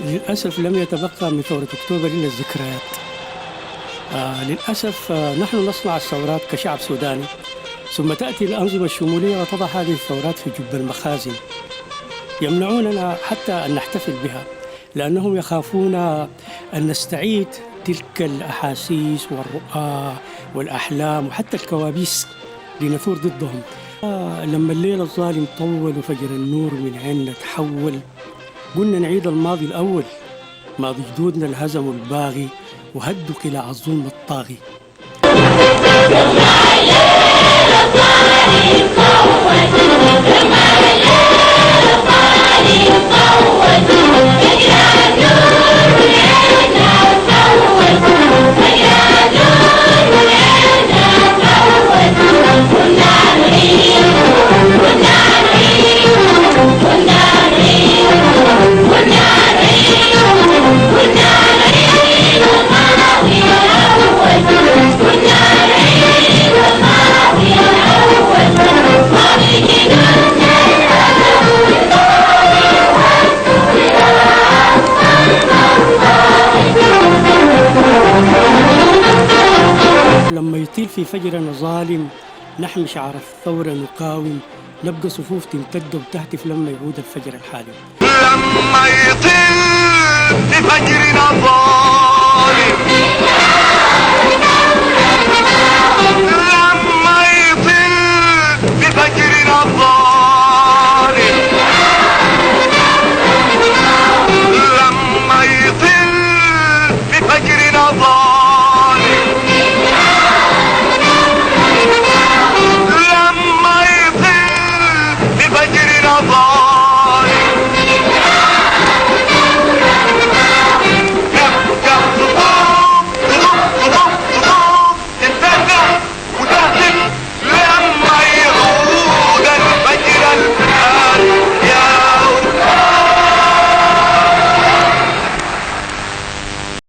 للأسف لم يتبقى من ثورة أكتوبر إلا الذكريات. للأسف نحن نصنع الثورات كشعب سوداني، ثم تأتي الأنظمة الشمولية وتضع هذه الثورات في جب المخازن. يمنعوننا حتى أن نحتفل بها لأنهم يخافون أن نستعيد تلك الأحاسيس والرؤى والأحلام وحتى الكوابيس لنثور ضدهم. لما الليل الظالم طول وفجر النور من عيننا تحول، قلنا نعيد الماضي الأول، ماضي جدودنا الهزم الباغي وهدوا قلاع الظلم الطاغي. لما يطيل في فجرنا ظالم نحمي شعار الثورة نقاوم، نبقى صفوف تمتد وتهتف لما يعود الفجر الحالم. لما يطيل